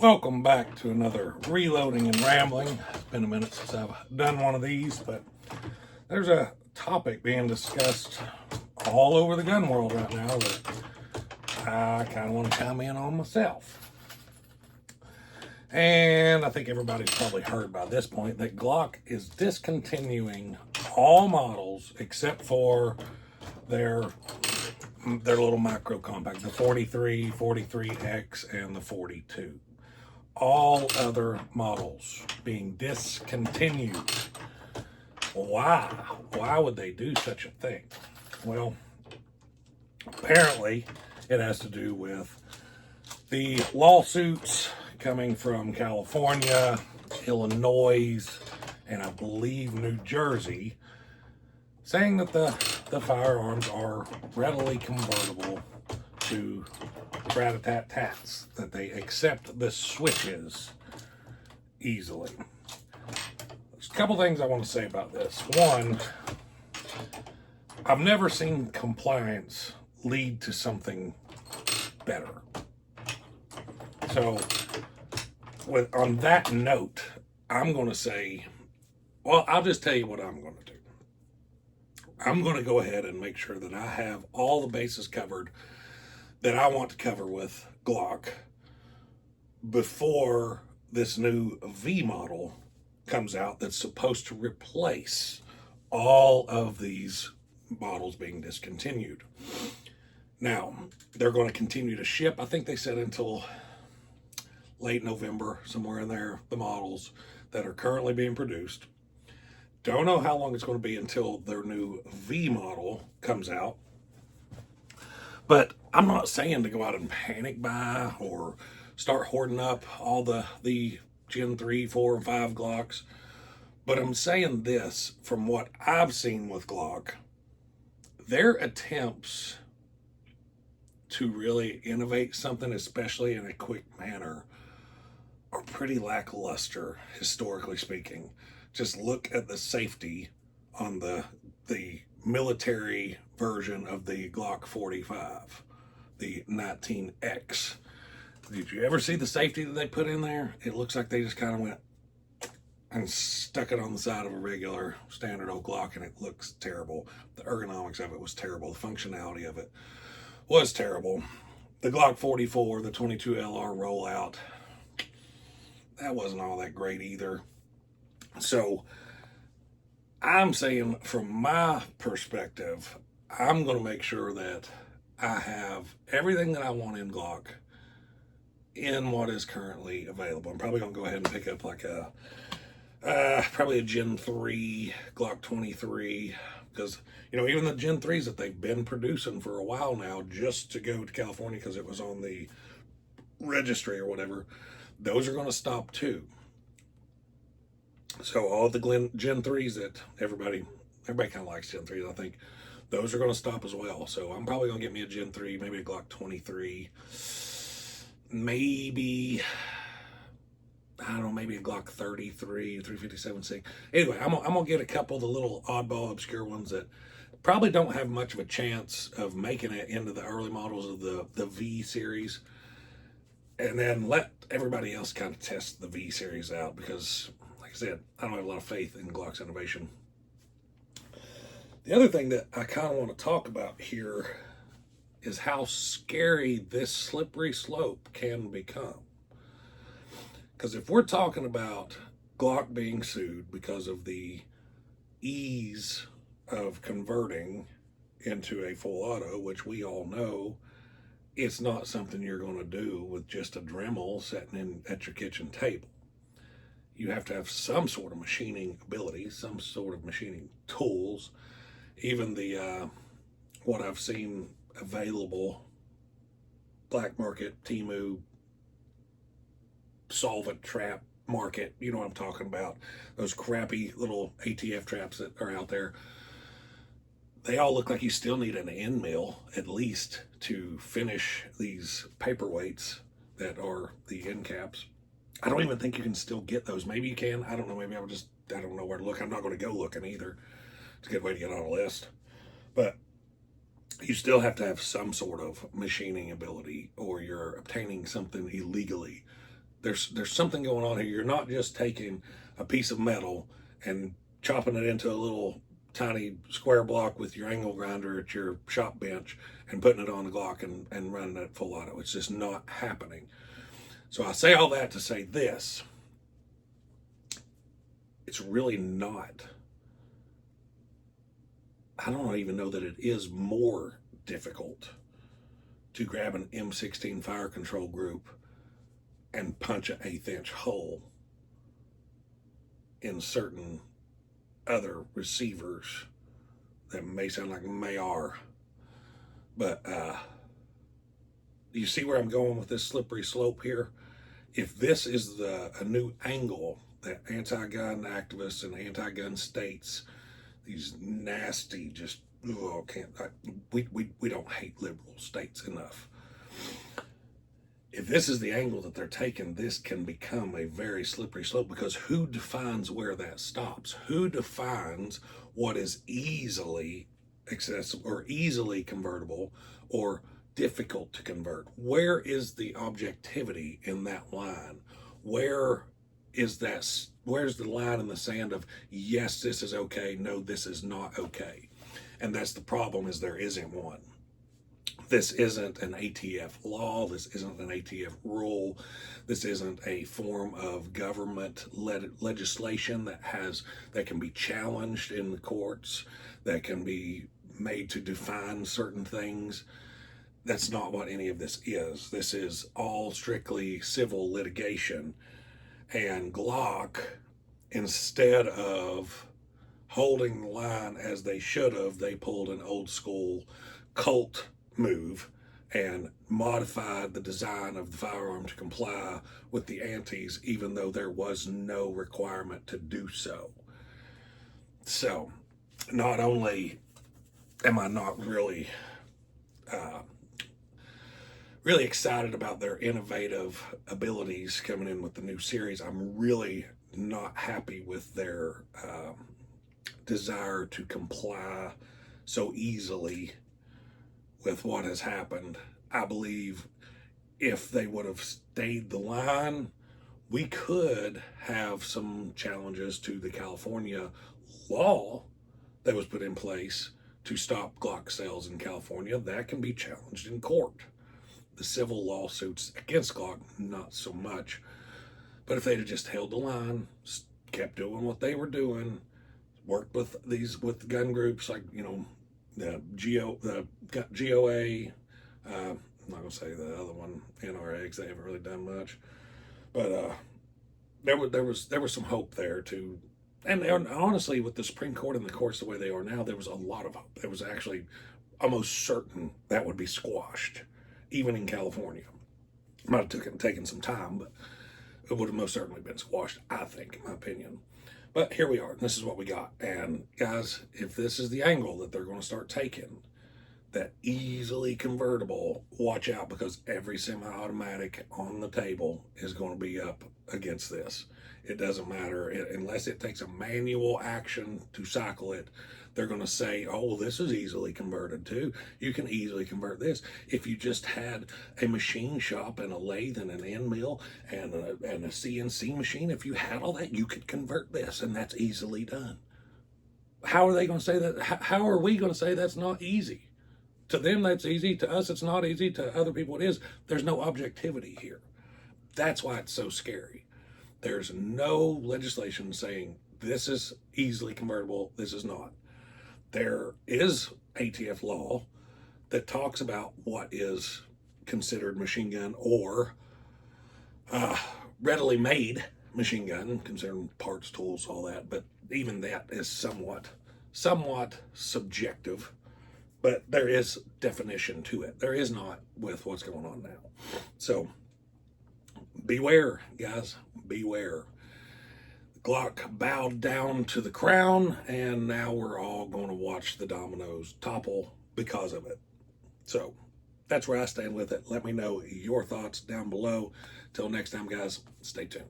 Welcome back to another reloading and rambling. It's been a minute since I've done one of these, but there's a topic being discussed all over the gun world right now that I kind of want to chime in on myself. And I think everybody's probably heard by this point that Glock is discontinuing all models except for their little micro compact, the 43, 43X, and the 42. All other models being discontinued. Why? Why would they do such a thing? Well, apparently it has to do with the lawsuits coming from California, Illinois, and I believe New Jersey, saying that the firearms are readily convertible to rat-a-tat-tats, that they accept the switches easily. There's a couple things I want to say about this. One, I've never seen compliance lead to something better. So, on that note, I'm going to say, well, I'll just tell you what I'm going to do. I'm going to go ahead and make sure that I have all the bases covered that I want to cover with Glock before this new V model comes out that's supposed to replace all of these models being discontinued. Now, they're going to continue to ship. I think they said until late November, somewhere in there, the models that are currently being produced. Don't know how long it's going to be until their new V model comes out. But I'm not saying to go out and panic buy or start hoarding up all the Gen 3, 4, and 5 Glocks. But I'm saying this, from what I've seen with Glock, their attempts to really innovate something, especially in a quick manner, are pretty lackluster, historically speaking. Just look at the safety on the military version of the Glock 45, the 19X. Did you ever see the safety that they put in there? It looks like they just kind of went and stuck it on the side of a regular standard old Glock, and it looks terrible. The ergonomics of it was terrible. The functionality of it was terrible. The Glock 44, the 22 LR rollout, that wasn't all that great either. So I'm saying, from my perspective, I'm going to make sure that I have everything that I want in Glock in what is currently available. I'm probably going to go ahead and pick up like probably a Gen 3 Glock 23, because even the Gen 3s that they've been producing for a while now, just to go to California because it was on the registry or whatever, those are going to stop too. So all the Gen 3s that everybody kind of likes Gen 3s, I think, those are going to stop as well. So I'm probably going to get me a Gen 3, maybe a Glock 23, maybe, I don't know, maybe a Glock 33, 357-6. Anyway, I'm going to get a couple of the little oddball, obscure ones that probably don't have much of a chance of making it into the early models of the V series. And then let everybody else kind of test the V series out, because, like I said, I don't have a lot of faith in Glock's innovation. The other thing that I kind of want to talk about here is how scary this slippery slope can become. Because if we're talking about Glock being sued because of the ease of converting into a full auto, which we all know it's not something you're going to do with just a Dremel sitting in at your kitchen table. You have to have some sort of machining ability, some sort of machining tools. Even the what I've seen available, black market, Temu, solvent trap market, you know what I'm talking about, those crappy little ATF traps that are out there, they all look like you still need an end mill at least to finish these paperweights that are the end caps. I don't even think you can still get those. Maybe you can. I don't know. Maybe I don't know where to look. I'm not going to go looking either. It's a good way to get on a list. But you still have to have some sort of machining ability, or you're obtaining something illegally there's something going on here. You're not just taking a piece of metal and chopping it into a little tiny square block with your angle grinder at your shop bench and putting it on the Glock and running it full auto. It's just not happening. So I say all that to say this. It's really not. I don't even know that it is more difficult to grab an M16 fire control group and punch an 1/8 inch hole in certain other receivers that may sound like may are. But you see where I'm going with this slippery slope here? If this is a new angle that anti-gun activists and anti-gun states, these nasty, just we don't hate liberal states enough. If this is the angle that they're taking, this can become a very slippery slope, because who defines where that stops? Who defines what is easily accessible or easily convertible or difficult to convert? Where is the objectivity in that line? Where's the line in the sand of, yes, this is okay, no, this is not okay? And that's the problem, is there isn't one. This isn't an ATF law. This isn't an ATF rule. This isn't a form of government legislation that can be challenged in the courts, that can be made to define certain things. That's not what any of this is. This is all strictly civil litigation. And Glock, instead of holding the line as they should have, they pulled an old school Colt move and modified the design of the firearm to comply with the antis, even though there was no requirement to do so. So not only am I not really excited about their innovative abilities coming in with the new series, I'm really not happy with their desire to comply so easily with what has happened. I believe if they would have stayed the line, we could have some challenges to the California law that was put in place to stop Glock sales in California. That can be challenged in court. The civil lawsuits against Glock, not so much. But if they'd have just held the line, kept doing what they were doing, worked with gun groups like, the GOA, I'm not gonna say the other one, NRA, they haven't really done much, but there was some hope there too. And honestly, with the Supreme Court and the courts the way they are now, there was a lot of hope. It was actually almost certain that would be squashed, even in California. It might have taken some time, but it would have most certainly been squashed, I think, in my opinion. But here we are. This is what we got. And guys, if this is the angle that they're going to start taking, that easily convertible, watch out, because every semi-automatic on the table is going to be up against this. It doesn't matter. Unless it takes a manual action to cycle it, they're going to say, oh, well, this is easily converted too. You can easily convert this. If you just had a machine shop and a lathe and an end mill and a CNC machine, if you had all that, you could convert this, and that's easily done. How are they going to say that? How are we going to say that's not easy? To them, that's easy. To us, it's not easy. To other people, it is. There's no objectivity here. That's why it's so scary. There's no legislation saying this is easily convertible, this is not. There is ATF law that talks about what is considered machine gun or readily made machine gun, considering parts, tools, all that. But even that is somewhat subjective. But there is definition to it. There is not with what's going on now. So beware, guys, beware. Glock bowed down to the crown, and now we're all going to watch the dominoes topple because of it. So that's where I stand with it. Let me know your thoughts down below. Till next time, guys, stay tuned.